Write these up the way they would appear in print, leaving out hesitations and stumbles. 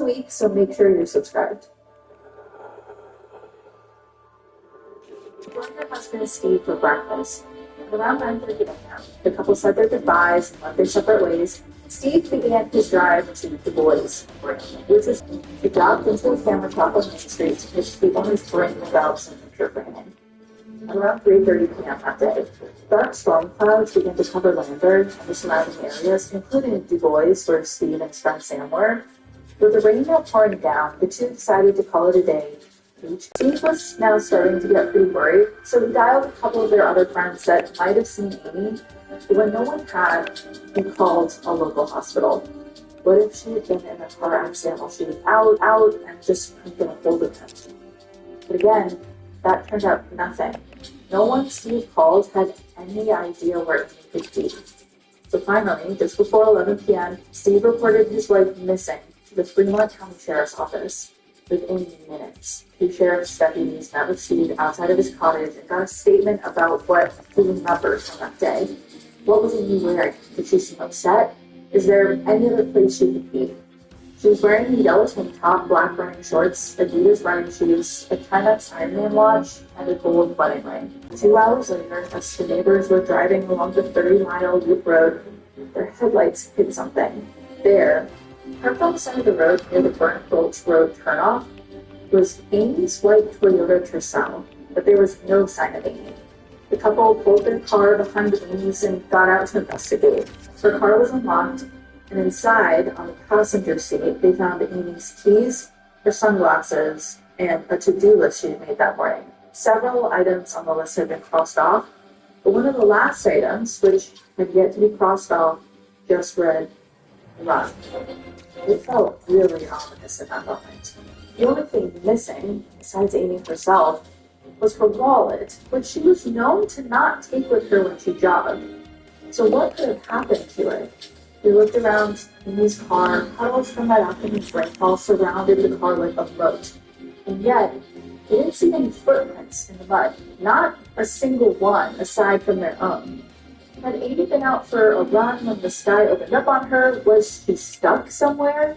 week, so make sure you're subscribed. Join your husband Steve for breakfast. At around 9:30 a.m., the couple said their goodbyes and went their separate ways. Steve began his drive to Du Bois, which is he dropped into a family shop on Main Street to pitch the owner's ring about some picture framing. At around 3:30 p.m. that day, dark storm clouds began to cover Lambert and the surrounding areas, including Du Bois, where Steve and his friend Sam were. With the rain now pouring down, the two decided to call it a day. Steve was now starting to get pretty worried, so he dialed a couple of their other friends that might have seen Amy, but when no one had, he called a local hospital. What if she had been in a car accident while she was out, and just couldn't get a hold of him? But again, that turned out nothing. No one Steve called had any idea where Amy could be. So finally, just before 11 p.m., Steve reported his wife missing to the Fremont County Sheriff's Office. Within minutes, two sheriff's deputies met with Steve outside of his cottage and got a statement about what he remembers from that day. What was Amy wearing? Did she seem upset? Is there any other place she could be? She was wearing a yellow tank top, black running shorts, Adidas running shoes, a 10x Ironman watch, and a gold wedding ring. 2 hours later, as the neighbors were driving along the 30-mile loop road, their headlights hit something. There, parked on the side of the road near the Burnt Gulch Road turnoff, was Amy's white Toyota Tercel, but there was no sign of Amy. The couple pulled their car behind Amy's and got out to investigate. Her car was unlocked, and inside, on the passenger seat, they found Amy's keys, her sunglasses, and a to-do list she had made that morning. Several items on the list had been crossed off, but one of the last items, which had yet to be crossed off, just read, "Run." It felt really ominous in that moment. The only thing missing, besides Amy herself, was her wallet, which she was known to not take with her when she jogged. So what could have happened to it? They looked around Amy's car, puddles from that afternoon's rainfall surrounded the car like a moat. And yet, they didn't see any footprints in the mud, not a single one aside from their own. Had Amy been out for a run when the sky opened up on her? Was she stuck somewhere?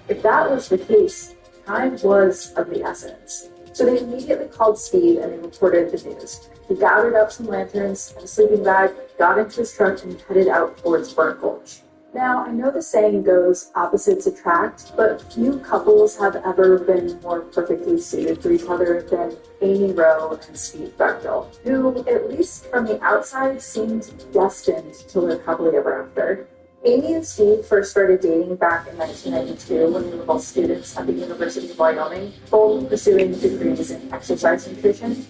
If that was the case, time was of the essence. So they immediately called Steve and they reported the news. He gathered up some lanterns and a sleeping bag, got into his truck, and headed out towards Burnt Gulch. Now, I know the saying goes opposites attract, but few couples have ever been more perfectly suited for each other than Amy Rowe and Steve Bechtel, who, at least from the outside, seemed destined to live happily ever after. Amy and Steve first started dating back in 1992 when they were both students at the University of Wyoming, both pursuing degrees in exercise nutrition.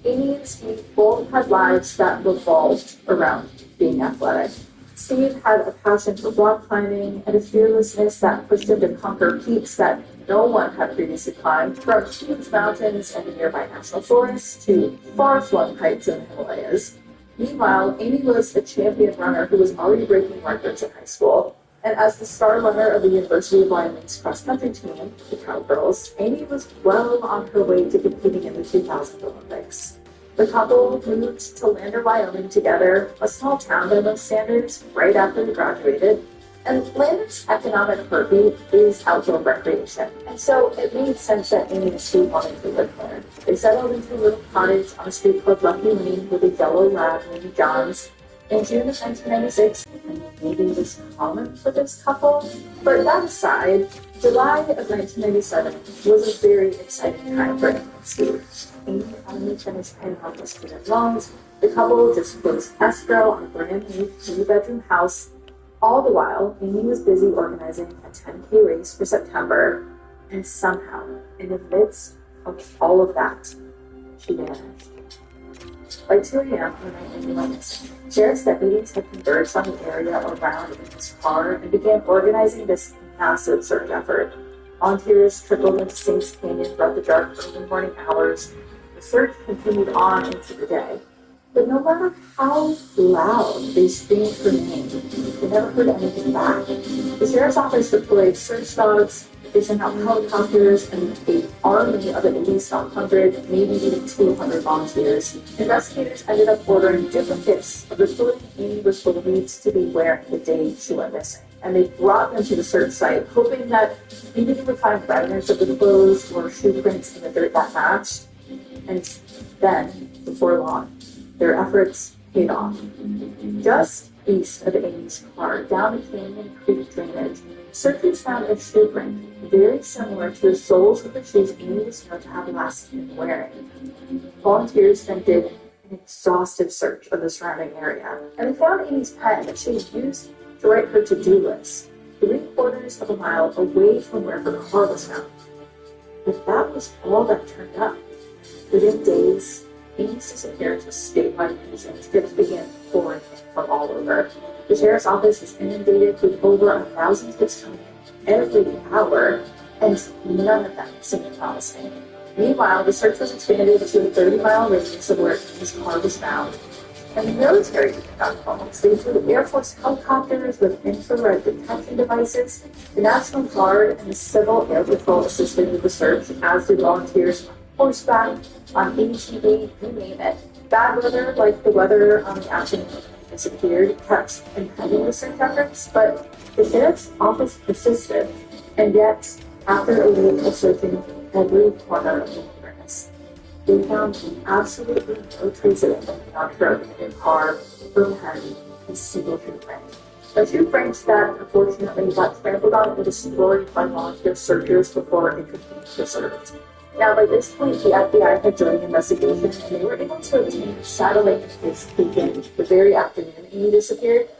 Amy and Steve both had lives that revolved around being athletic. Steve had a passion for rock climbing and a fearlessness that pushed him to conquer peaks that no one had previously climbed, from huge mountains and the nearby national forests to far-flung heights in the Himalayas. Meanwhile, Amy was a champion runner who was already breaking records in high school. And as the star runner of the University of Wyoming's cross-country team, the Cowgirls, Amy was well on her way to competing in the 2000 Olympics. The couple moved to Lander, Wyoming together, a small town by most standards, right after they graduated. And Lander's economic heartbeat is outdoor recreation. And so it made sense that Amy and Steve wanted to live there. They settled into a little cottage on a street called Lucky Lane with a yellow lab named John's in June of 1996. And maybe it was common for this couple. But that aside, July of 1997 was a very exciting time for Amy and Steve. Amy finally finished paying off her student loans. The couple just closed escrow on a brand new 3-bedroom house. All the while, Amy was busy organizing a 10K race for September, and somehow, in the midst of all of that, she vanished. By 2 a.m. the night Amy went missing, sheriff's deputies had converged on the area around Amy's car and began organizing this massive search effort. Volunteers trickled into Saints Canyon throughout the dark early morning hours. The search continued on into the day. But no matter how loud they screamed her name, they never heard anything back. The sheriff's office deployed search dogs, they sent out helicopters, and an army of at least 100, maybe even 200 volunteers. Investigators ended up ordering duplicates of the clothing Amy was believed to be wearing the day she went missing. and they brought them to the search site, hoping that maybe they would find fragments of the clothes or shoe prints in the dirt that matched. And then, before long, their efforts paid off. Just east of Amy's car, down a Canyon Creek drainage, searchers found a shoe print very similar to the soles of the shoes Amy was known to have last been wearing. Volunteers then did an exhaustive search of the surrounding area, and they found Amy's pen that she had used to write her to-do list, 3/4 of a mile away from where her car was found. But that was all that turned up. Within days, Amy's disappearance was statewide news, and tips began pouring in from all over. The sheriff's office was inundated with over 1,000 tips coming in every hour, and none of them seemed promising. Meanwhile, the search was expanded to a 30-mile radius of where Amy's car was found, and the military got involved. They flew Air Force helicopters with infrared detection devices. The National Guard and the Civil Air Patrol assisted with the search, as did volunteers on horseback, on ATV, you name it. Bad weather, like the weather on the afternoon when he disappeared, kept impeding the search efforts, but the sheriff's office persisted, and yet, after a week of searching every corner of the wilderness, they found absolutely no trace of anything on her abandoned car, her pen, a single shoe print. A shoe print that, unfortunately, got trampled on and destroyed by volunteer searchers before it could be preserved. Now, by this point, the FBI had joined the investigation, and they were able to obtain satellite images taken the very afternoon Amy disappeared.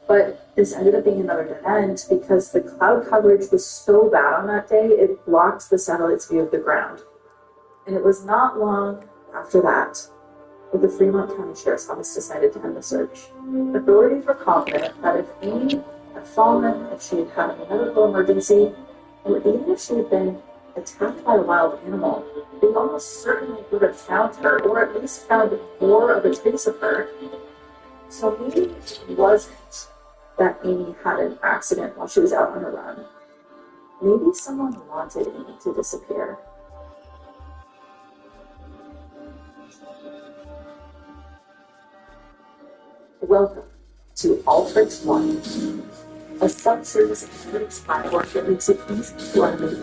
But this ended up being another dead end because the cloud coverage was so bad on that day, it blocked the satellite's view of the ground. And it was not long after that the Fremont County Sheriff's Office decided to end the search. Authorities were confident that if Amy had fallen, if she had had a medical emergency, or even if she had been attacked by a wild animal, they almost certainly would have found her, or at least found more of a trace of her. So maybe it wasn't that Amy had an accident while she was out on a run. Maybe someone wanted Amy to disappear. Welcome to All Tricks 1, a sub-series of tricks platform that makes it easy to unmaid.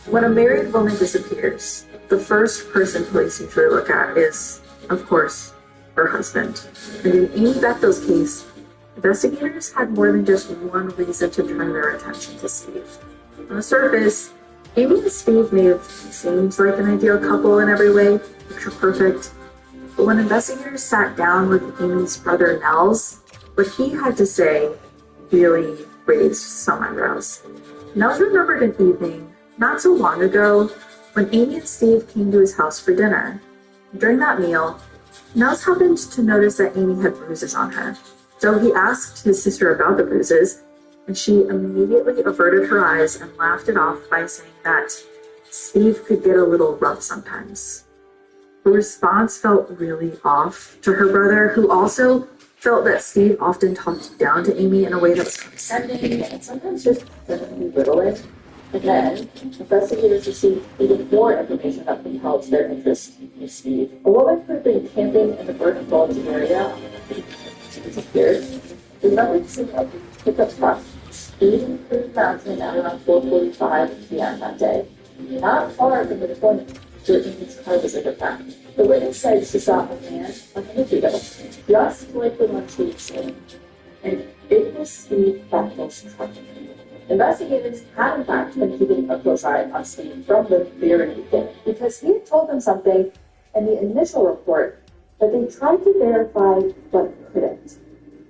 When a married woman disappears, the first person police usually look at is, of course, her husband. And in Amy Bethel's case, investigators had more than just one reason to turn their attention to Steve. On the surface, Amy and Steve may have seemed like an ideal couple in every way, picture perfect. But when investigators sat down with Amy's brother Nels, what he had to say really raised some eyebrows. Nels remembered an evening, not so long ago, when Amy and Steve came to his house for dinner. During that meal, Nels happened to notice that Amy had bruises on her. So he asked his sister about the bruises, and she immediately averted her eyes and laughed it off by saying that Steve could get a little rough sometimes. Her response felt really off to her brother, who also felt that Steve often talked down to Amy in a way that was condescending and sometimes just belittling. And then, investigators received even more information that compelled their interest in Steve. A woman who had been camping in the Burton Gulch area she disappeared. Remembered seeing a pickup truck speeding through the mountain at around 4:45 p.m. that day, not far from the deployment where Amy's car was overturned. The witness said she saw a man behind the vehicle, just like the one she had seen, and it was Steve Bethel's truck. Investigators had in fact been keeping a close eye on Steve from the very beginning because he had told them something in the initial report that they tried to verify but couldn't.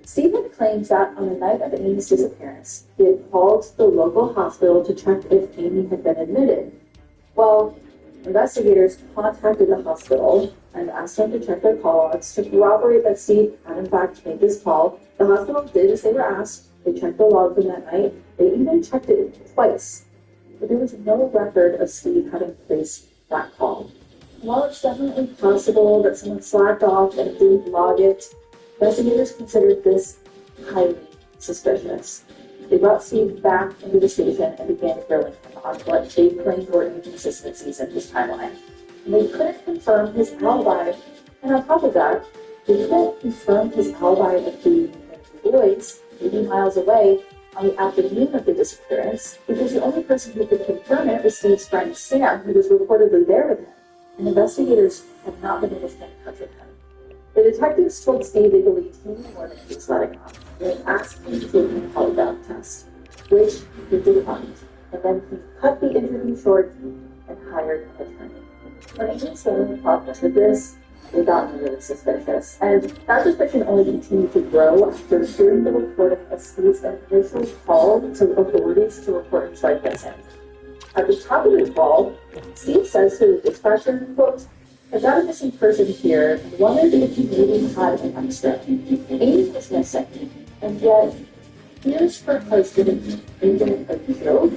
Steve had claimed that on the night of Amy's disappearance, he had called the local hospital to check if Amy had been admitted. Well, investigators contacted the hospital and asked them to check their call logs to corroborate that Steve had in fact made this call. The hospital did as they were asked. They checked the log from that night. They even checked it twice. But there was no record of Steve having placed that call. While it's definitely possible that someone slacked off and didn't log it, investigators considered this highly suspicious. They brought Steve back into the station and began grilling him on what they claimed were inconsistencies in his timeline. And they couldn't confirm his alibi, and on top of that, they couldn't confirm his alibi of being with the boys 80 miles away on the afternoon of the disappearance because the only person who could confirm it was Steve's friend Sam, who was reportedly there with him, and investigators had not been able to get in touch with him. The detectives told Steve they believed he knew more than he was letting on. They asked him to take a polygraph test, which he declined, and then he cut the interview short and hired an attorney. When Amy Stanley caught wind of this, they got really suspicious, and that suspicion only continued to grow after hearing the recording of Steve's initial call to authorities to report his wife missing. At the top of the call, Steve says to the dispatcher, quote, "I got a missing person here and wondered if you maybe had an extra. Amy was missing, and yet here's her husband making a joke.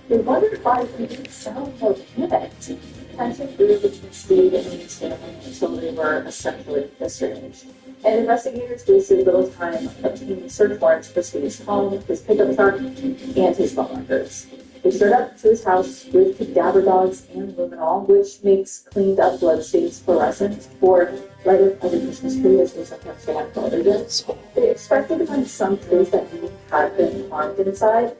They wondered why he didn't sound more panicked." Tension grew between Steve and Amy's family until they were essentially estranged. And investigators wasted little time obtaining search warrants for Steve's home, his pickup truck, and his phone records. They showed up to his house with cadaver dogs and luminol, which makes cleaned up bloodstains fluorescent, or lighted by the Christmas tree, as we sometimes say on television. They expected to find some clues that Amy had been harmed inside.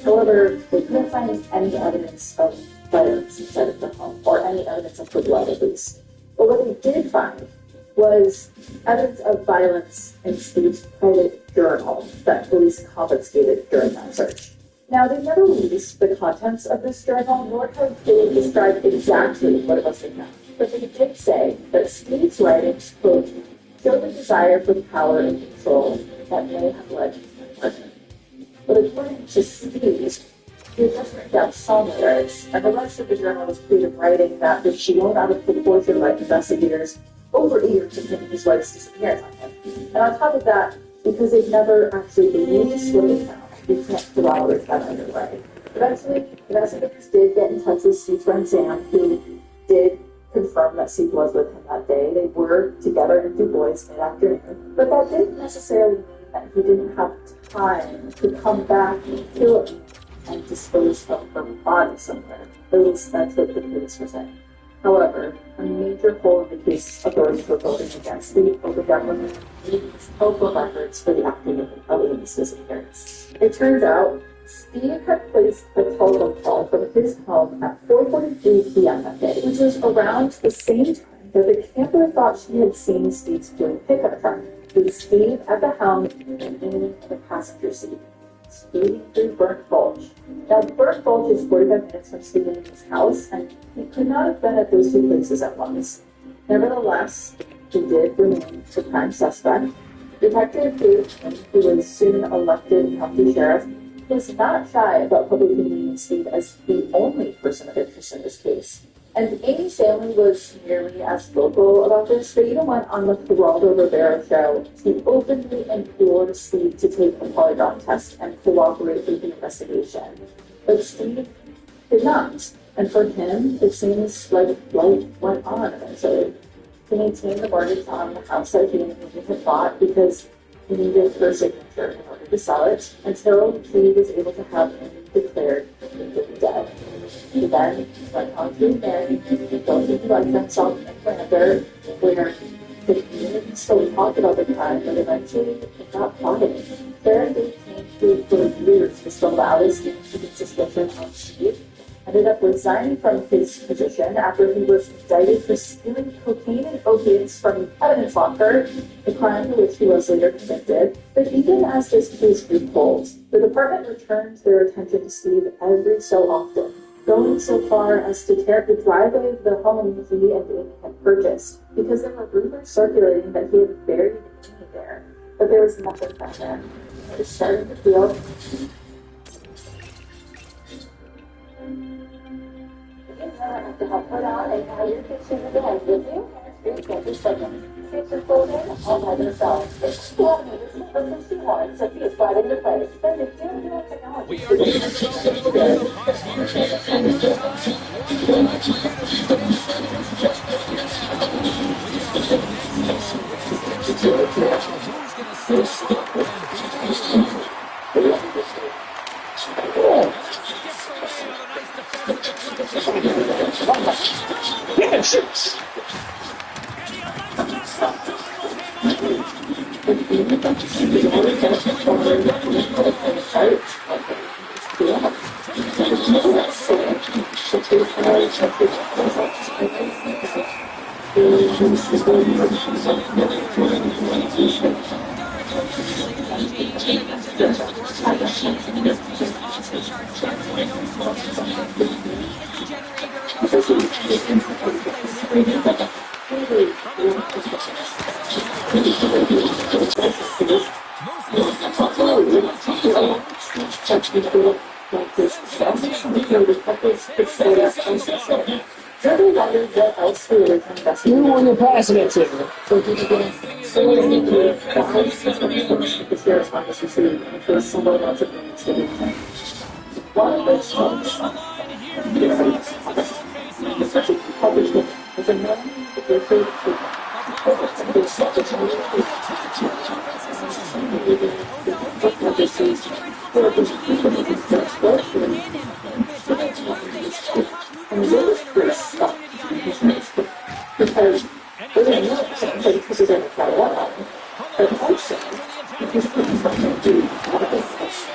However, they couldn't find any evidence of violence inside of the home, or any evidence of the blood, at least. But what they did find was evidence of violence in Steve's private journal that police confiscated during that search. Now, they never released the contents of this journal, nor have they described exactly what it was they found. But they did say that Steve's writings, quote, "showed a desire for power and control that may have led to murder." But according to Steve, he had just written down some lyrics, and the rest of the journal was creative writing that was blown out of proportion by investigators over eager to pin his wife's disappearance on him. And on top of that, because they never actually released what they found, we can't corroborate that either way. Eventually, investigators did get in touch with Steve's friend Sam, who did confirm that Steve was with him that day. They were together in Du Bois mid-afternoon, but that didn't necessarily mean that he didn't have time to come back and kill him and dispose of her body somewhere. At least that's what the police were saying. However, a major hole in the case authorities were voting against Steve over government needs telephone records for the afternoon of Amy's disappearance. It turns out Steve had placed a telephone call from his home at 4:43 p.m. that day, which was around the same time that the camper thought she had seen Steve's blue pickup truck, with Steve at the helm and Amy in the passenger seat, speeding through Burnt Gulch. Now, Burnt Gulch is 45 minutes from Steve and Amy's house, and he could not have been at those two places at once. Nevertheless, he did remain the prime suspect. Detective Dave, who was soon elected county sheriff, was not shy about publicly naming Steve as the only person of interest in this case. And Amy's family was nearly as vocal about this. They even went on the Geraldo Rivera show to openly implore Steve to take a polygraph test and cooperate with the investigation. But Steve did not. And for him, it seems like life went on eventually. He maintained the mortgage on the house that he and Amy had bought because he needed her signature in order to sell it, until he was able to have him declared legally dead. He then went on to remarry, built a life himself in Lander, where the community still talked about the crime, but eventually it got quiet. There they came through for years was the loudest keeping suspicion on Steve. Ended up resigning from his position after he was indicted for stealing cocaine and opiates from the evidence locker, a crime for which he was later convicted. But even as this case grew cold, the department returned their attention to Steve every so often, going so far as to tear up the driveway of the home he and Amy had purchased, because there were rumors circulating that he had buried Amy there. But there was nothing found there. It was starting to feel I have to help put on and how your pictures again with you and it's great seconds. Seats are folded all by themselves. It's cool meters for 61, so please slide into place. Then the new technology. We are here to You when you're passing it to me. So he's getting so many good guys because their response is to for someone else to be one of those things, especially public, is a man that they're afraid because there's not something this is in a Carolina, but also because people do being able to understand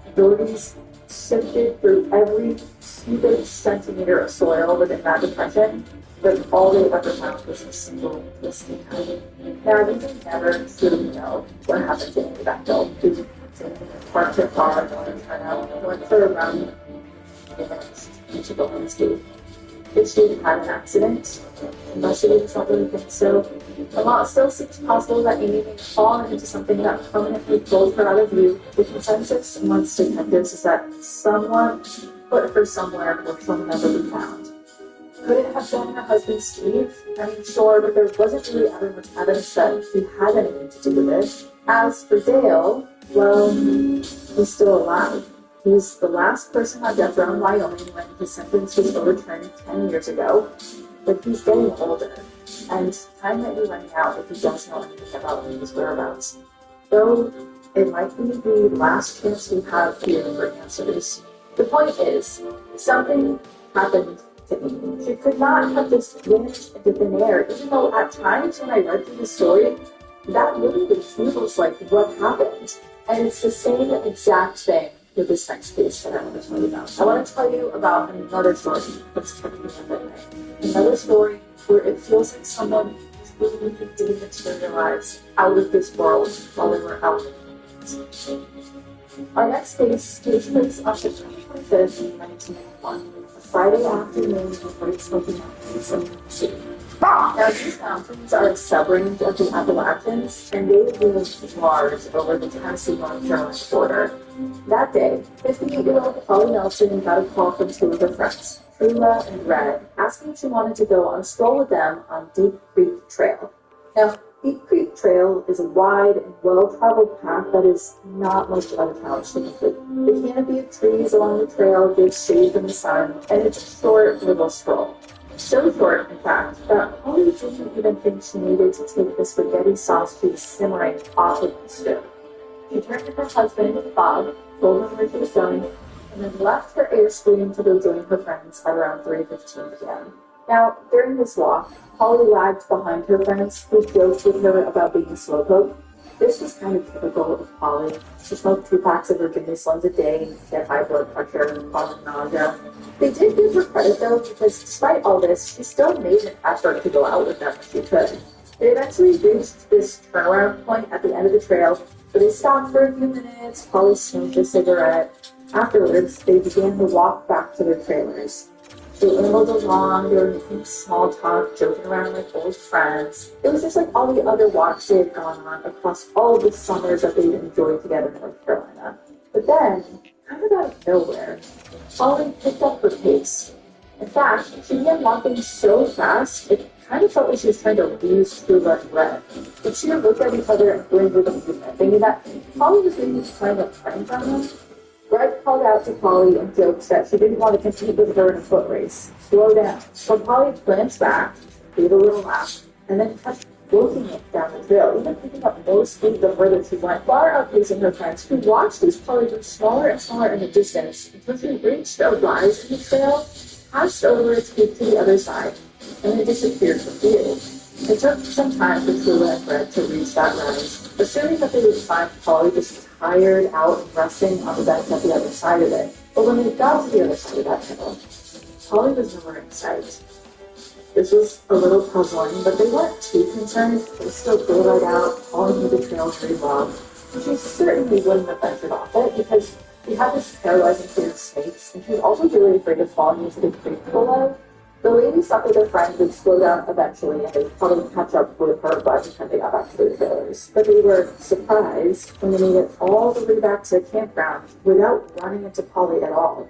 Abilities sifted through every cubic centimeter of soil within that depression, but all they ever found was a single twisting tiny. Now, we can never truly know what happened to any of that dough. We parked their car, went for a run, and into the landscape. If she had an accident, investigators don't really think so. And while it still seems possible that Amy may fall into something that permanently pulled her out of view, the consensus amongst detectives is that someone put her somewhere where she'll never be found. Could it have been her husband Steve? I mean, sure, but there wasn't really ever much evidence that he had anything to do with it. As for Dale, well, he's still alive. He's the last person on death row in Wyoming when his sentence was overturned 10 years ago, but he's getting older, and time might be running out if he doesn't know anything about his whereabouts. Though it might be the last chance we have here for answers. The point is, something happened to Amy. She could not have just vanished into thin air, even though at times when I read through the story, that literally feels like what happened. And it's the same exact thing with this next case that I want to tell you about. I want to tell you about another story that's kept me up at night. Another story where it feels like someone really dematerialized out of this world while they were out. Our next case takes place on September 25th, 1991, a Friday afternoon with great smoky mountains in Tennessee. Now, these mountains are a sub-range of the Appalachians, and they loom large over the Tennessee-North Carolina border. That day, 58-year-old Polly Nelson got a call from two of her friends, Trula and Red, asking if she wanted to go on a stroll with them on Deep Creek Trail. Now, Deep Creek Trail is a wide and well-traveled path that is not much of a challenge to complete. The canopy of trees along the trail gives shade from the sun, and it's a short little stroll. So short, in fact, that Polly didn't even think she needed to take the spaghetti sauce she was simmering off of the stove. She turned to her husband, Bob, told him where she was going, and then left her Airstream to go join her friends at around 3:15 p.m. Now, during this walk, Polly lagged behind her friends, who joked with her about being a slowpoke. This was kind of typical of Polly. She smoked 2 packs of Virginia Slims a day, she had high blood pressure and chronic nausea. They did give her credit, though, because despite all this, she still made an effort to go out with them if she could. They eventually reached this turnaround point at the end of the trail, but they stopped for a few minutes. Polly smoked a cigarette. Afterwards, they began to walk back to their trailers. They ambled along, they were making small talk, joking around like old friends. It was just like all the other walks they had gone on across all the summers that they'd enjoyed together in North Carolina. But then, kind of out of nowhere, Polly picked up her pace. In fact, she began walking so fast, it kind of felt like she was trying to lose Trula and Red. The two looked at each other and grinned with amusement, thinking that Polly was maybe trying to prank on them. Red called out to Polly and joked that she didn't want to compete with her in a foot race. Slow down. So Polly glanced back, gave a little laugh, and then kept working it down the trail, even picking up more speed the further she went, far outpacing her friends, who watched as Polly grew smaller and smaller in the distance until she reached a rise in the trail, passed over its peak to the other side, and then disappeared from view. It took some time for Trula and Red to reach that rise, assuming that they would find Polly just tired out and resting on the bench at the other side of it. But when they got to the other side of that hill, Polly was nowhere in sight. This was a little puzzling, but they weren't too concerned. They still daylight out, Polly knew the trail very well. And she certainly wouldn't have ventured off it because she had this paralyzing fear of snakes, and she was also really afraid of falling into the creek below. The ladies thought that their friend would slow down eventually and they'd probably catch up with her by the time they got back to their trailers. But they were surprised when they made it all the way back to the campground without running into Polly at all.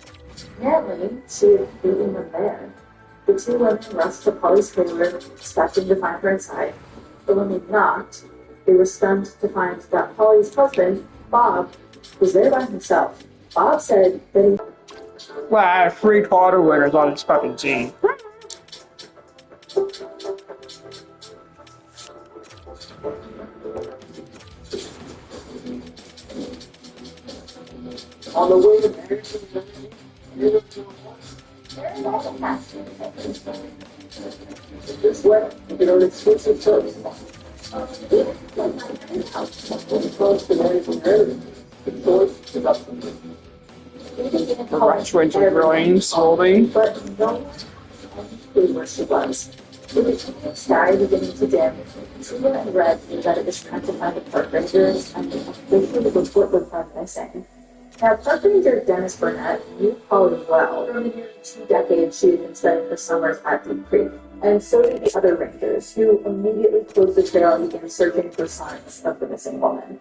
Apparently, she had beaten them there. The two women rushed to Polly's trailer, expecting to find her inside. But when they knocked, they were stunned to find that Polly's husband, Bob, was there by himself. Bob said that he... Well, I have 3 quarter winners on his fucking team. On the way to marriage, this way, you know, it's exclusive service. The ranch went to growing slowly. But no one knew where she was. With the evening sky beginning to dim, Trula and Red knew that it was time to find the park rangers and they should report with them missing. Now, park ranger Dennis Burnett knew Polly well. For nearly 2 decades, she had been spending her summers at Deep Creek, and so did the other rangers, who immediately closed the trail and began searching for signs of the missing woman.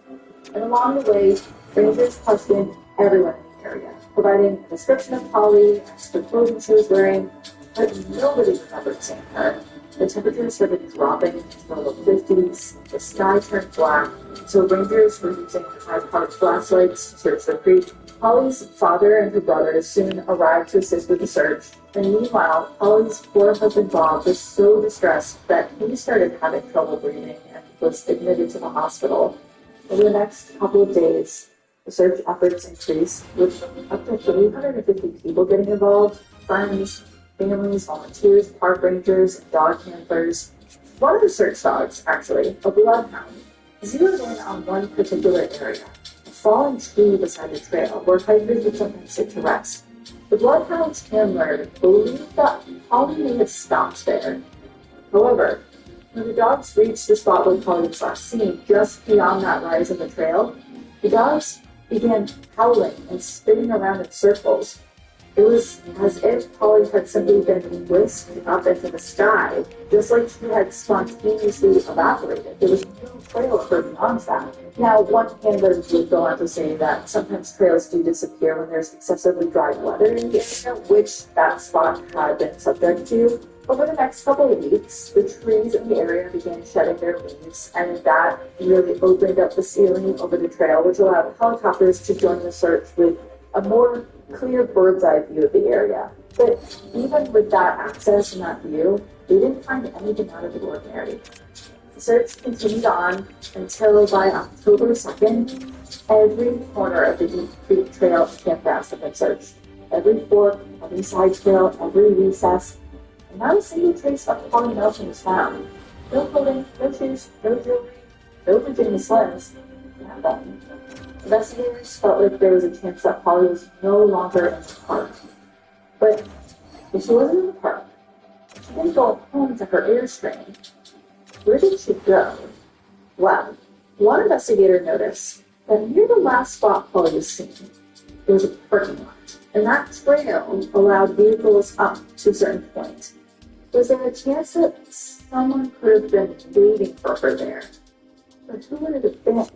And along the way, rangers questioned everyone in the area, providing a description of Polly, the clothing she was wearing, but nobody remembered seeing her. the temperature started dropping into the low 50s, the sky turned black, so rangers were using high-powered flashlights to search the creek. Polly's father and her brother soon arrived to assist with the search, and meanwhile, Polly's poor husband Bob was so distressed that he started having trouble breathing and was admitted to the hospital. Over the next couple of days, the search efforts increased, with up to 350 people getting involved: friends, families, volunteers, park rangers, and dog handlers. One of the search dogs, actually, a bloodhound, zeroed in on one particular area, a fallen tree beside the trail where hikers would sometimes sit to rest. The bloodhound's handler believed that Polly may have stopped there. However, when the dogs reached the spot where Polly was last seen, just beyond that rise in the trail, the dogs began howling and spinning around in circles. It was as if Polly had simply been whisked up into the sky, just like she had spontaneously evaporated. There was no trail of her beyond that. Now, one handler would go on to say that sometimes trails do disappear when there's excessively dry weather in the area, which that spot had been subject to. Over the next couple of weeks, the trees in the area began shedding their leaves, and that really opened up the ceiling over the trail, which allowed helicopters to join the search with a more clear bird's eye view of the area. But even with that access and that view, they didn't find anything out of the ordinary. The search continued on until by October 2nd, every corner of the Deep Creek Trail campgrounds had been searched. Every fork, every side trail, every recess, and not a single trace of Polly Nelson was found. No clothing, no shoes, no jewelry, no Virginia Slims, nothing. Investigators felt like there was a chance that Polly was no longer in the park. But if she wasn't in the park, she didn't go home to her Airstream. Where did she go? Well, one investigator noticed that near the last spot Polly was seen, there was a parking lot, and that trail allowed vehicles up to a certain point. Was there a chance that someone could have been waiting for her there? But who would it have been?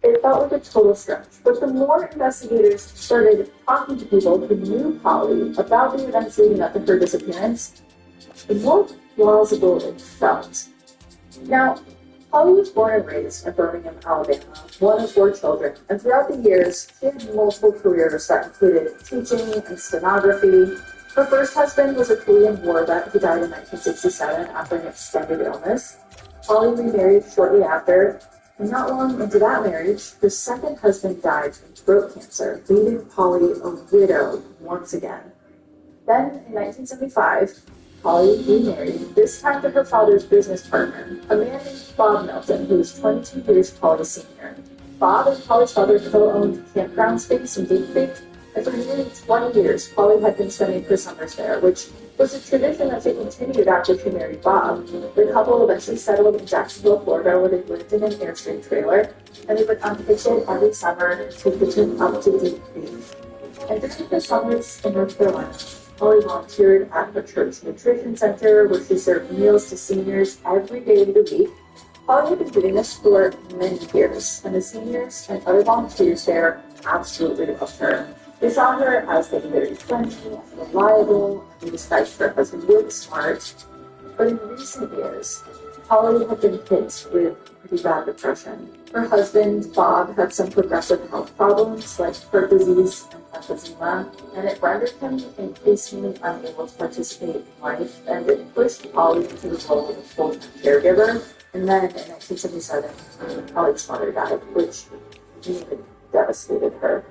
It felt like a total stretch, but the more investigators started talking to people who knew Polly about the events leading up to her disappearance, the more plausible it felt. Now, Polly was born and raised in Birmingham, Alabama, one of 4 children, and throughout the years, she had multiple careers that included teaching and stenography. Her first husband was a Korean War vet who died in 1967 after an extended illness. Polly remarried shortly after, and not long into that marriage, her second husband died from throat cancer, leaving Polly a widow once again. Then, in 1975, Polly remarried, this time to her father's business partner, a man named Bob Milton, who was 22 years Polly's senior. Bob and Polly's father co-owned campground space in Deep Creek, and for nearly 20 years, Polly had been spending her summers there, which was a tradition that she continued after she married Bob. The couple eventually settled in Jacksonville, Florida, where they lived in an Airstream trailer, and they would unhitch it every summer and take the trip up to Deep Creek. And during the summers in North Carolina, Polly volunteered at the church nutrition center, where she served meals to seniors every day of the week. Polly had been doing this for many years, and the seniors and other volunteers there absolutely loved her. They saw her as being very friendly and reliable, and described her as really smart. But in recent years, Polly had been hit with pretty bad depression. Her husband, Bob, had some progressive health problems like heart disease and emphysema, and it rendered him increasingly unable to participate in life, and it pushed Polly into the role of a full-time caregiver. And then in 1977, Polly's father died, which really devastated her.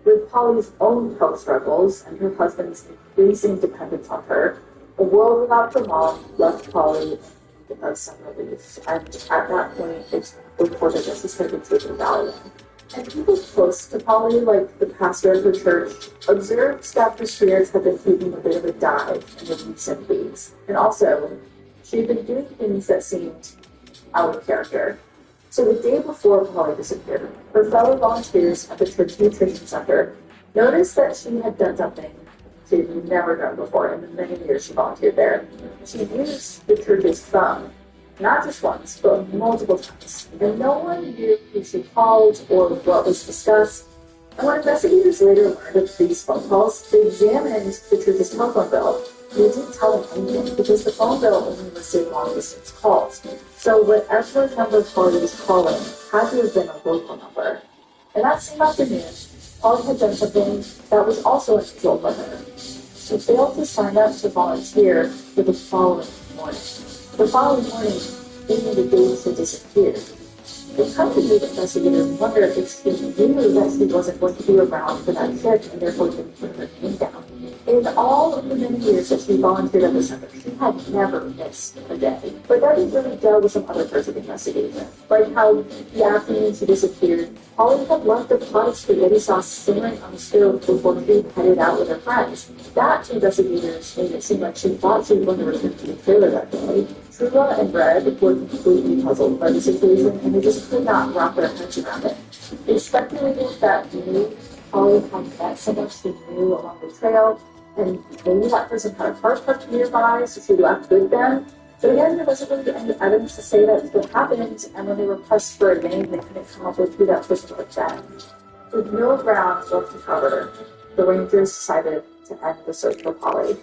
With Polly's own health struggles and her husband's increasing dependence on her, a world without her mom left Polly in some relief. And at that point, it's reported that she started taking Valium. And people close to Polly, like the pastor of her church, observed that her spirits had been taking a bit of a dive in the recent weeks. And also, she had been doing things that seemed out of character. So the day before Polly disappeared, her fellow volunteers at the church nutrition center noticed that she had done something she'd never done before in the many years she volunteered there. She used the church's phone, not just once, but multiple times, and no one knew who she called or what was discussed. And when investigators later learned of these phone calls, they examined the church's telephone bill, They didn't tell him anything because the phone bill only listed long-distance calls. So whatever number Polly was calling had to have been a local number. And that same afternoon, Polly had done something that was also unusual for her. She failed to sign up to volunteer for the following morning. The following morning, even the days had disappeared. It kind of made investigators wonder if she knew that she wasn't going to be around for that shift and therefore didn't put her name down. In all of the many years that she volunteered at the center, she had never missed a day. But that didn't really deal with some other parts of the investigation, like how the afternoon she disappeared, Polly had left a pot of spaghetti sauce simmering on the stove before she headed out with her friends. That, to investigators, made it seem like she thought she was going to return to the trailer that day. Trula and Red were completely puzzled by the situation, and they just could not wrap their heads around it. They speculated that maybe Polly had met someone she knew along the trail, and maybe that person had a car parked nearby, so she left with them. But again, there wasn't really any evidence to say that's what happened, and when they were pressed for a name, they couldn't come up with who that person would have been. With no ground left to cover, the Rangers decided to end the search for Polly.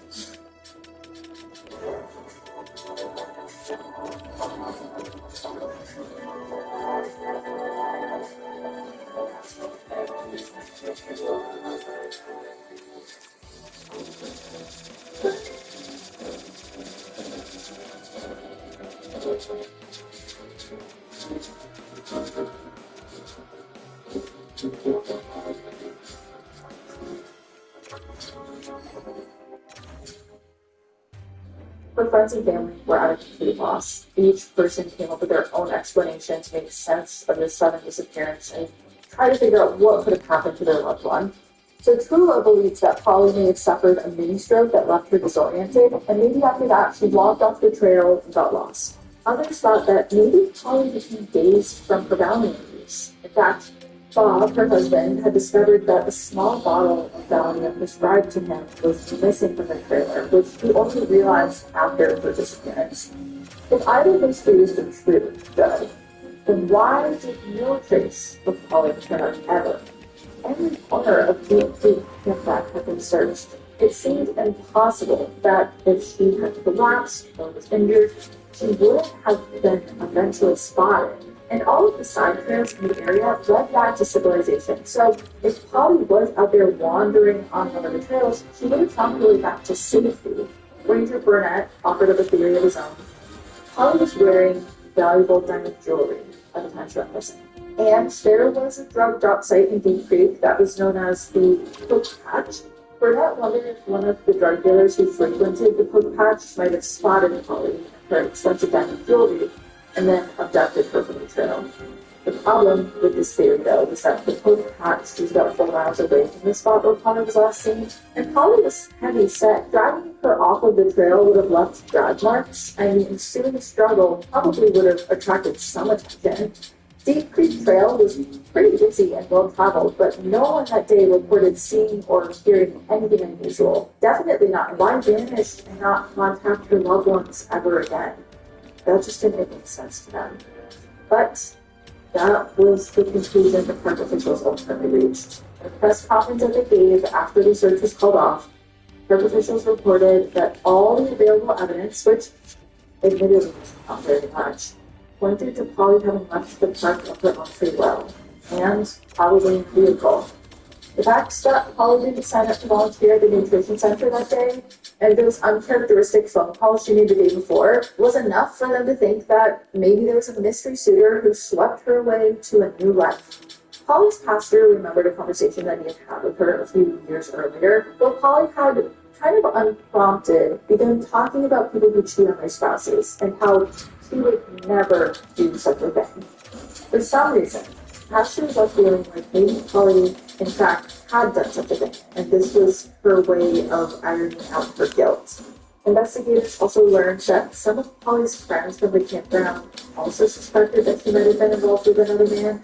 Her friends and family were at a complete loss. Each person came up with their own explanation to make sense of this sudden disappearance and try to figure out what could have happened to their loved one. So Trula believes that Polly may have suffered a mini stroke that left her disoriented, and maybe after that she walked off the trail and got lost. Others thought that maybe Polly became dazed from her Valium use. In fact, Bob, her husband, had discovered that a small bottle of Valium prescribed to him was missing from the trailer, which he only realized after her disappearance. If either of those theories were true, though, then why did no trace of Polly turn up ever? Every corner of Deep Campback had been searched. It seemed impossible that if she had collapsed or was injured, she would have been eventually spotted. And all of the side trails in the area led back to civilization. So if Polly was out there wandering on one of the trails, she would have found her way back to safety. Ranger Burnett offered up a theory of his own. Polly was wearing valuable diamond jewelry at the time she went missing. And there was a drug drop site in Deep Creek that was known as the Poke Patch. Burnett wondered if one of the drug dealers who frequented the Poke Patch might have spotted Polly and her expensive diamond jewelry and then abducted her from the trail. The problem with this theory, though, was that the Poke Patch was about 4 miles away from the spot where Polly was last seen, and Polly was heavy set. Dragging her off of the trail would have left drag marks, and the ensuing struggle probably would have attracted some attention. Deep Creek Trail was pretty busy and well-traveled, but no one that day reported seeing or hearing anything unusual. Definitely not. Why vanish and not contact her loved ones ever again? That just didn't make any sense to them. But that was the conclusion the park officials ultimately reached. In a press conference that they gave after the search was called off, park officials reported that all the available evidence, which admittedly was not very much, pointed to Polly having left the park of her own free will, and probably in a vehicle. The fact that Polly didn't sign up to volunteer at the nutrition center that day, and those uncharacteristic phone calls she made the day before, was enough for them to think that maybe there was a mystery suitor who swept her away to a new life. Polly's pastor remembered a conversation that he had had with her a few years earlier, where Polly had kind of unprompted begun talking about people who cheat on their spouses, and how she would never do such a thing. For some reason, Pastor was left feeling like maybe Polly, in fact, had done such a thing, and this was her way of ironing out her guilt. Investigators also learned that some of Polly's friends from the campground also suspected that she might have been involved with another man.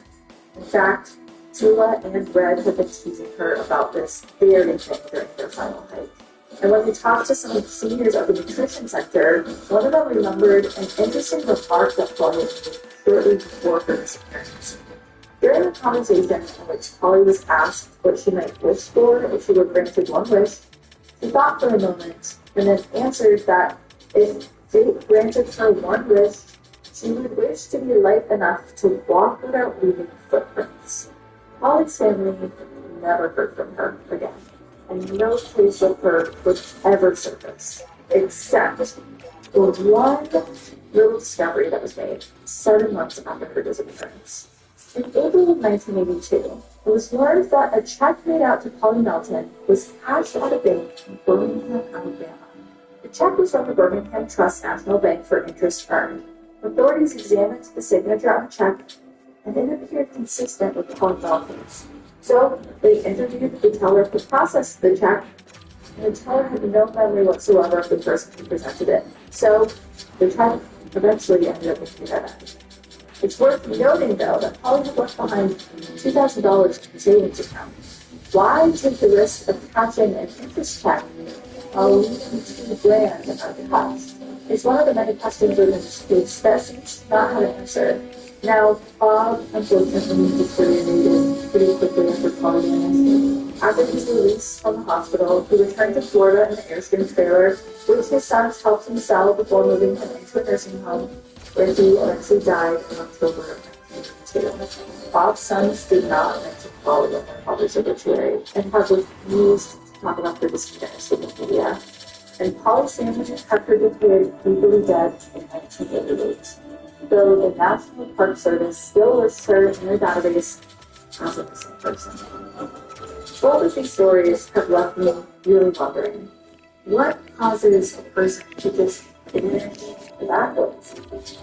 In fact, Tula and Red had been teasing her about this very thing during their final hike. And when we talked to some of the seniors at the nutrition center, one of them remembered an interesting remark that Polly made shortly before her disappearance. During a conversation in which Polly was asked what she might wish for if she were granted one wish, She thought for a moment and then answered that if fate granted her one wish, she would wish to be light enough to walk without leaving footprints. Holly's family never heard from her again, and no trace of her would ever surface, except for one little discovery that was made 7 months after her disappearance. In April of 1982, it was learned that a check made out to Polly Melton was cashed at a bank in Birmingham, Alabama. The check was from the Birmingham Trust National Bank for interest earned. Authorities examined the signature on the check, and it appeared consistent with Polly Melton's. So they interviewed the teller who processed the check, and the teller had no memory whatsoever of the person who presented it. So the check eventually ended up being paid. It's worth noting, though, that Polly had left behind $2,000 in the savings account. Why take the risk of cashing an interest check while leaving $2,000 untouched? It's one of the many questions within this case that seems to not have an answer. Now, Bob, unfortunately, deteriorated pretty quickly after Polly vanished. After his release from the hospital, he returned to Florida in an Airstream trailer, which his sons helped him sell before moving him into a nursing home, where he eventually died in October of 1982. Bob's sons did not mention Polly in their father's obituary and have refused to talk about her disappearance in the media. And Polly's family had her declared legally dead in 1988, though the National Park Service still lists her in their database as a missing person. Both of these stories have left me really wondering, what causes a person to just vanish backwards?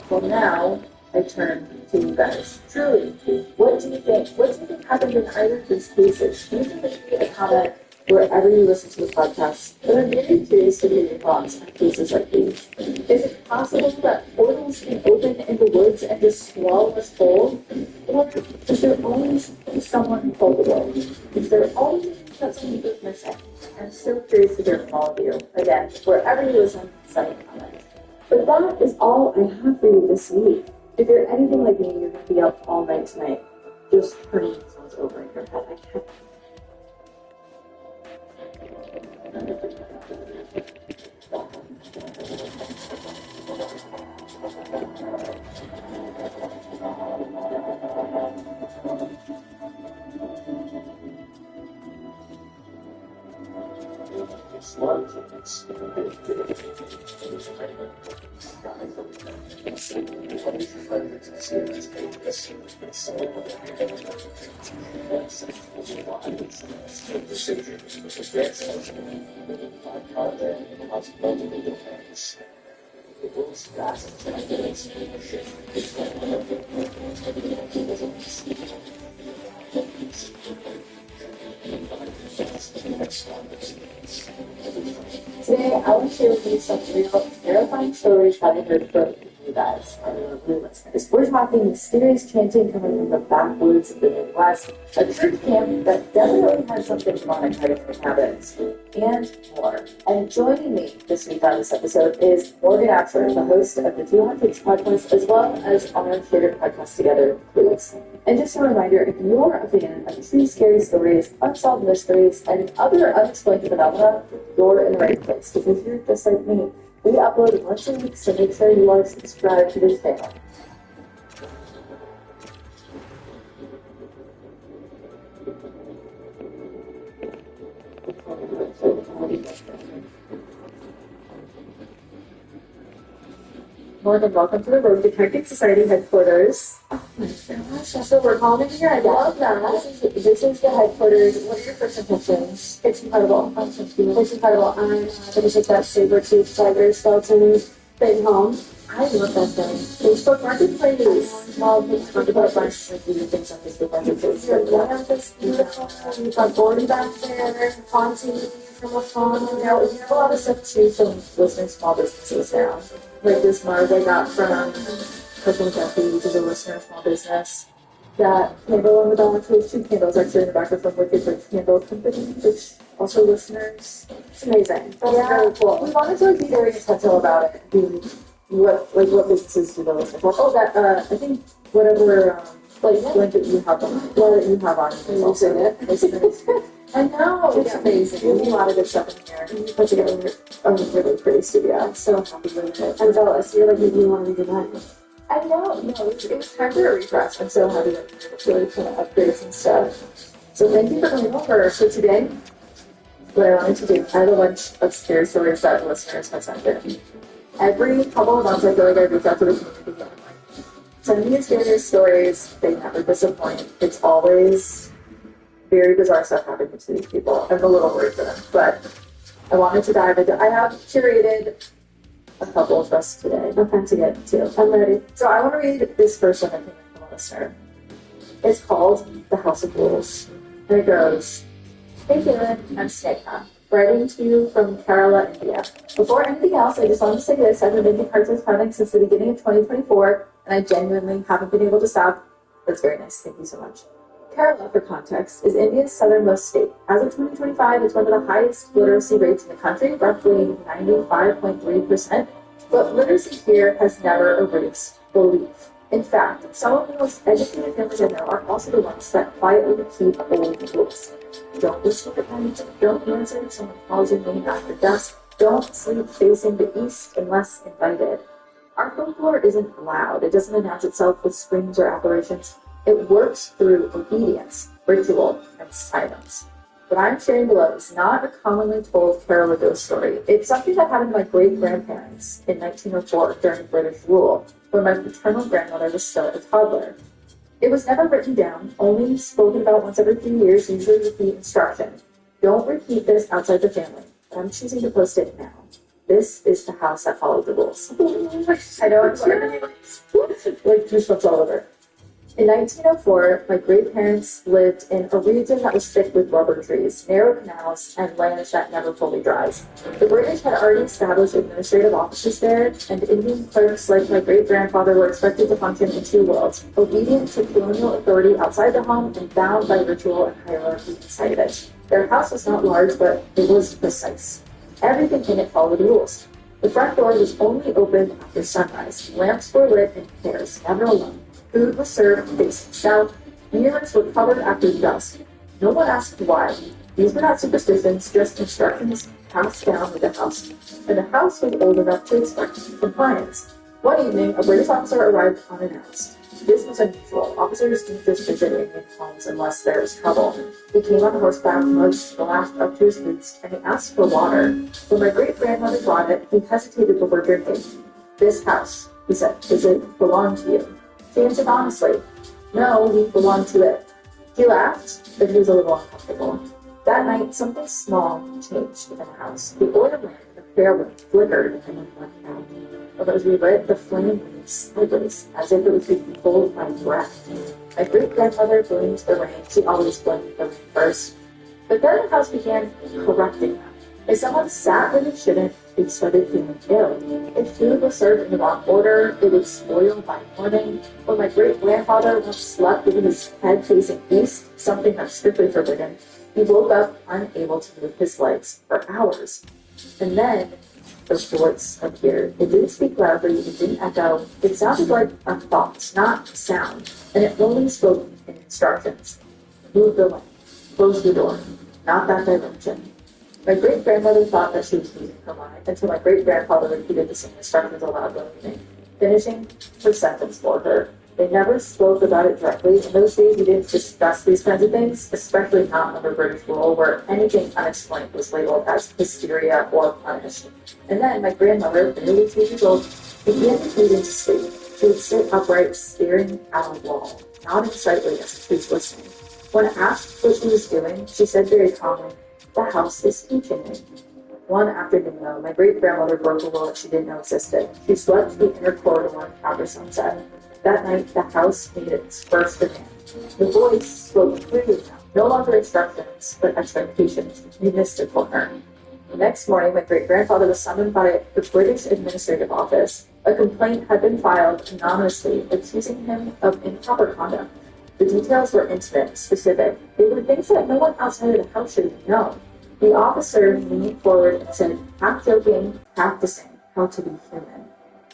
Well, now I turn to you guys. Truly, what do you think happened in either of these cases? You can leave me a comment wherever you listen to the podcast, but I'm very curious to hear your thoughts on cases like these. Is it possible that portals can open in the woods and just swallow us whole? Or is there always someone who pulled the rope? Is there always something good missing? I'm so curious to hear from all of you. Again, wherever you listen, send a comment. But that is all I have for you this week. If you're anything like me, you're going to be up all night tonight, just turning songs over in your head. I can't. Today, I will share with you some real terrifying stories that I heard from you guys, our lovely listeners. We're talking mysterious chanting coming from the backwoods of the Midwest, a church camp that definitely had something demonic hiding from habits, and more. And joining me this week on this episode is Morgan Asher, the host of the 200 podcast, as well as our favorite podcast together, Clues. And just a reminder, if you're a fan of true scary stories, unsolved mysteries, and other unexplained phenomena, you're in the right place. Because you're just like me. We upload once a week, so make sure you are subscribed to this channel. Morgan, welcome to the Road Detective Society headquarters. Oh my gosh, that's what we're calling it here. I love that. This is the headquarters. What are your first impressions? It's incredible. It's incredible. I'm going to take that saber-tooth tiger skeleton thing home. I love that thing. Facebook Marketplace. Well, we talked about a bunch of things on Facebook Marketplace. Your lamp is beautiful. You've got Gordon back there, Fonzie from a phone. Now, we have a lot of stuff too from listening small businesses now. Like this mug I got from Cooking Cafe, which is a listener small business. That candle on the back, there's two candles actually in the back from Wicked Rich Candle Company, which also listeners. It's amazing. That's really cool. We wanted to be very intentional about it. What businesses do the listeners want? Oh, that I think whatever blanket you have on, that you have on is also listeners. I know, it's amazing. There's a lot of good stuff in here. And you put together a really pretty studio. I'm so happy with it. I'm jealous. You're like, you want to be done. I know, it was time for a refresh. I'm so happy that you're really kind of upgrades and stuff. So thank you for coming over. So today, what I wanted to do, I have a bunch of scary stories that listeners have sent in. Every couple of months, I feel like I reach out to the community and I'm like, send me scary stories. They never disappoint. It's always very bizarre stuff happening to these people. I'm a little worried for them, but I wanted to dive into. I have curated a couple of us today. Okay, to get to. I'm ready. So I want to read this first one I think from a listener. It's called The House of Rules, and it goes. Hey Kaylin, I'm Snegha, writing to you from Kerala, India. Before anything else, I just wanted to say this. I've been making cards with comics since the beginning of 2024, and I genuinely haven't been able to stop. That's very nice. Thank you so much. Kerala, for context, is India's southernmost state. As of 2025, it's one of the highest literacy rates in the country, roughly 95.3%, but literacy here has never erased belief. In fact, some of the most educated families I know are also the ones that quietly keep old rules. Don't listen to parents, don't answer if someone calls your name after dusk, don't sleep facing the east unless invited. Our folklore isn't loud, it doesn't announce itself with screams or apparitions. It works through obedience, ritual, and silence. What I'm sharing below is not a commonly told Kerala ghost story. It's something that happened to my great-grandparents in 1904 during British rule, when my paternal grandmother was still a toddler. It was never written down, only spoken about once every few years, usually with the instruction. Don't repeat this outside the family, but I'm choosing to post it now. This is the house that followed the rules. I know I'm sorry. Like goosebumps all over. In 1904, my great-parents lived in a region that was thick with rubber trees, narrow canals, and land that never fully dries. The British had already established administrative offices there, and Indian clerks like my great-grandfather were expected to function in two worlds, obedient to colonial authority outside the home and bound by ritual and hierarchy inside of it. Their house was not large, but it was precise. Everything in it followed the rules. The front door was only open after sunrise. Lamps were lit in pairs, never alone. Food was served facing south. Mirrors were covered after dusk. No one asked why. These were not superstitions, just instructions passed down with the house. And the house was old enough to expect compliance. One evening, a British officer arrived unannounced. This was unusual. Officers didn't just visit Indian homes unless there was trouble. He came on horseback, mud splashed up to his boots, and he asked for water. When my great-grandmother brought it, he hesitated before drinking. This house, he said, does it belong to you? She answered honestly, no, we belong to it. He laughed, but he was a little uncomfortable. That night, something small changed in the house. The oil lamp in the prayer room flickered and then went out. But as we lit, the flame moved sideways, as if it was being pulled by breath. My great-grandmother blamed the rain. She always blamed the rain first. But then the house began correcting them. If someone sat where they shouldn't, they started feeling ill. If food was served in the wrong order, it would spoil by morning. When my great-grandfather once slept with his head facing east, something that's strictly forbidden, he woke up unable to move his legs for hours. And then the voice appeared. It didn't speak loudly, it didn't echo. It sounded like a thought, not sound. And it only spoke in instructions. Move the lamp. Close the door. Not that direction. My great-grandmother thought that she was losing her mind until my great-grandfather repeated the same instructions aloud one evening, finishing her sentence for her. They never spoke about it directly. In those days, we didn't discuss these kinds of things, especially not under British rule, where anything unexplained was labeled as hysteria or punished. And then my grandmother, barely 2 years old, began to fade into sleep. She would sit upright, staring at a wall, nodding slightly as if she was listening. When asked what she was doing, she said very calmly, "The house is teaching me." One afternoon, though, my great-grandmother broke a rule that she didn't know existed. She slept in the inner corridor after sunset. That night, the house made its first demand. The voice spoke clearly now, no longer instructions, but expectations. You missed a corner. The next morning, my great-grandfather was summoned by the British Administrative Office. A complaint had been filed anonymously accusing him of improper conduct. The details were intimate, specific. They were things that no one outside of the house should have known. The officer leaned forward and said, half joking, practicing how to be human.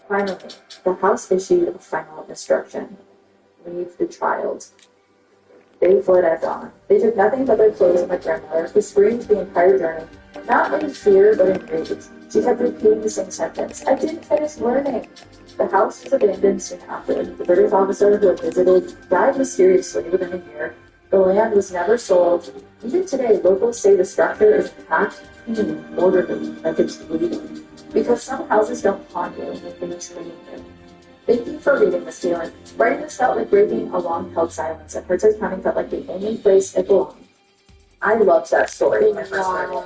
Finally, the house issued a final instruction. Leave the child. They fled at dawn. They took nothing but their clothes and my grandmother, who screamed the entire journey, not in fear, but in rage. She kept repeating the same sentence. I didn't finish learning. The house was abandoned soon after. The British officer who had visited died mysteriously within a year. The land was never sold. Even today, locals say the structure is intact, clean, orderly, like it's bleeding. Because some houses don't haunt you, they train you. Thank you for reading this, Galen. Writing this felt like breaking a long-held silence, and Princess County felt like the only place it belonged. I loved that story when I first read it.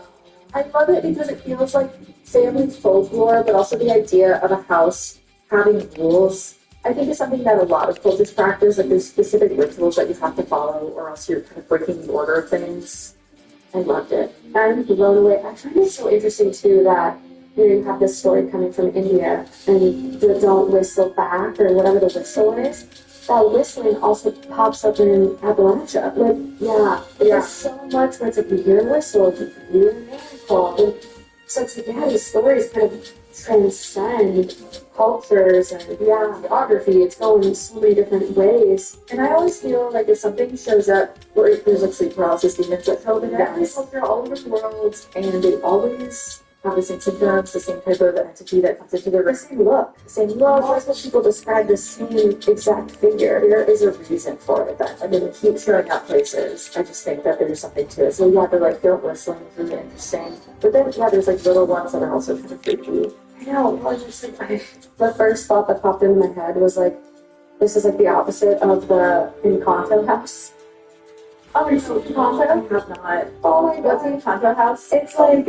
I love it because it feels like family folklore, but also the idea of a house having rules. I think is something that a lot of cultures practice, like there's specific rituals that you have to follow, or else you're kind of breaking the order of things. I loved it. I'm blown away. I find it so interesting too that you have this story coming from India and the don't whistle back or whatever the whistle is. That whistling also pops up in Appalachia. Like, there's so much where it's like you hear a whistle, you hear an air call. And so it's like, these stories kind of transcend cultures and geography. It's going in so many different ways. And I always feel like if something shows up, or if there's like sleep paralysis demons that show up in every culture all over the world, and they always have the same symptoms, the same type of entity that comes into the same look. Most people describe the same exact figure. There is a reason for it. That I mean, it keeps showing up places. I just think that there's something to it. So yeah, the like goat whistling is really interesting. But then there's like little ones that are also kind of freaky. I know. The first thought that popped into my head was like, this is like the opposite of the Encanto house. Oh, you've seen Encanto? I have not. Oh my god, What's an Encanto house? It's like